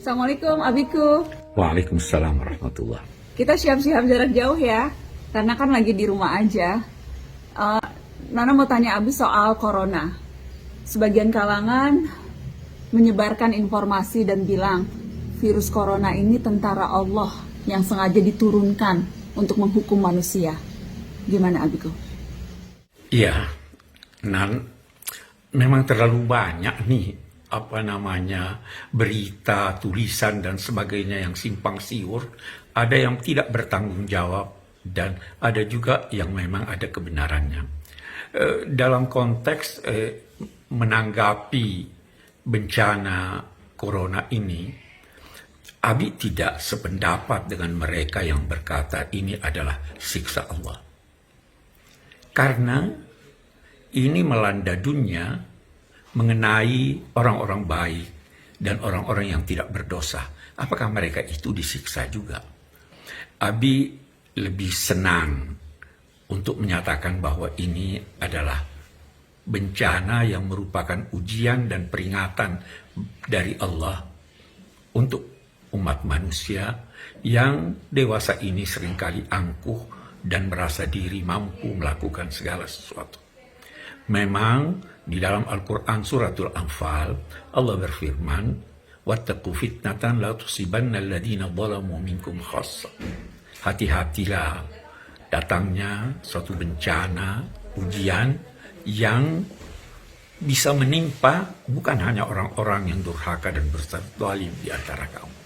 Assalamualaikum Abiku. Waalaikumsalam warahmatullah. Kita siap-siap jarak jauh ya, karena kan lagi di rumah aja. Nana mau tanya Abi soal corona. Sebagian kalangan menyebarkan informasi dan bilang virus corona ini tentara Allah yang sengaja diturunkan untuk menghukum manusia. Gimana Abiku? Iya, memang terlalu banyak nih berita, tulisan dan sebagainya yang simpang siur. Ada yang tidak bertanggung jawab dan ada juga yang memang ada kebenarannya. Dalam konteks menanggapi bencana corona ini, Abi tidak sependapat dengan mereka yang berkata ini adalah siksa Allah. Karena ini melanda dunia mengenai orang-orang baik dan orang-orang yang tidak berdosa. Apakah mereka itu disiksa juga? Abi lebih senang untuk menyatakan bahwa ini adalah bencana yang merupakan ujian dan peringatan dari Allah untuk umat manusia yang dewasa ini seringkali angkuh dan merasa diri mampu melakukan segala sesuatu. Memang di dalam Al-Quran suratul Anfal Allah berfirman, "Wattaqu fitnatan la tusibanna alladhina zalamu minkum khassa." Hati-hatilah datangnya suatu bencana, ujian yang bisa menimpa bukan hanya orang-orang yang durhaka dan berzalim di antara kamu.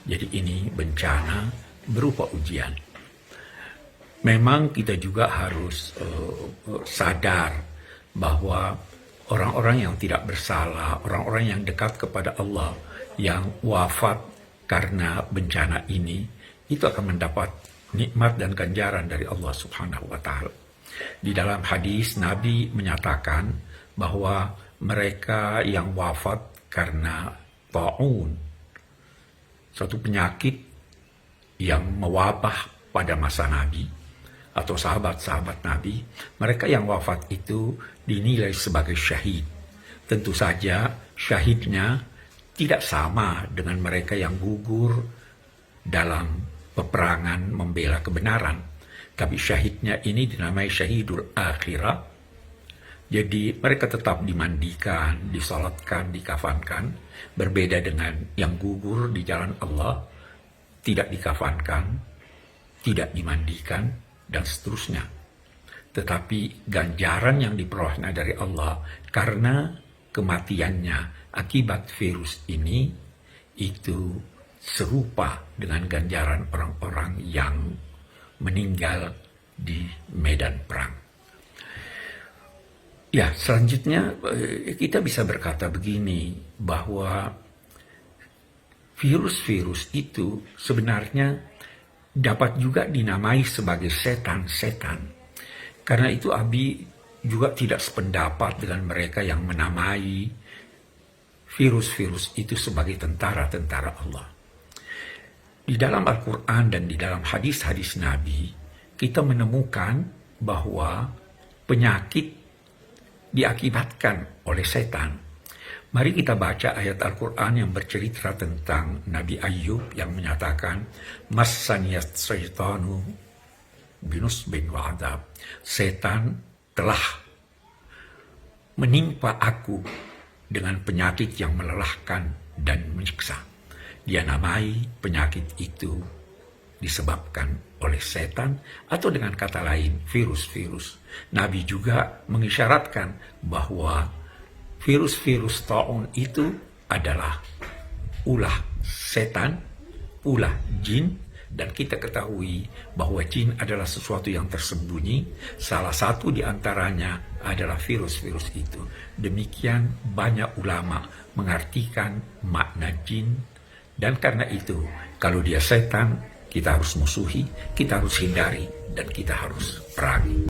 Jadi ini bencana berupa ujian. Memang kita juga harus sadar bahwa orang-orang yang tidak bersalah, orang-orang yang dekat kepada Allah, yang wafat karena bencana ini, itu akan mendapat nikmat dan ganjaran dari Allah Subhanahu wa Ta'ala. Di dalam hadis, Nabi menyatakan bahwa mereka yang wafat karena ta'un, suatu penyakit yang mewabah pada masa Nabi atau sahabat-sahabat Nabi, mereka yang wafat itu dinilai sebagai syahid. Tentu saja syahidnya tidak sama dengan mereka yang gugur dalam peperangan membela kebenaran. Tapi syahidnya ini dinamai syahidul akhirah. Jadi mereka tetap dimandikan, disalatkan, dikafankan. Berbeda dengan yang gugur di jalan Allah, tidak dikafankan, tidak dimandikan, dan seterusnya. Tetapi ganjaran yang diperolehnya dari Allah karena kematiannya akibat virus ini itu serupa dengan ganjaran orang-orang yang meninggal di medan perang. Ya, selanjutnya kita bisa berkata begini, bahwa virus-virus itu sebenarnya dapat juga dinamai sebagai setan-setan. Karena itu Abi juga tidak sependapat dengan mereka yang menamai virus-virus itu sebagai tentara-tentara Allah. Di dalam Al-Quran dan di dalam hadis-hadis Nabi, kita menemukan bahwa penyakit diakibatkan oleh setan. Mari kita baca ayat Al-Quran yang bercerita tentang Nabi Ayub yang menyatakan, "Massaniyas syaitanu binusbin wa adab." Setan telah menimpa aku dengan penyakit yang melelahkan dan menyiksa. Dia namai penyakit itu disebabkan oleh setan, atau dengan kata lain virus-virus. Nabi juga mengisyaratkan bahwa virus-virus ta'un itu adalah ulah setan, ulah jin, dan kita ketahui bahwa jin adalah sesuatu yang tersembunyi. Salah satu di antaranya adalah virus-virus itu. Demikian banyak ulama mengartikan makna jin, dan karena itu kalau dia setan, kita harus musuhi, kita harus hindari, dan kita harus perangi.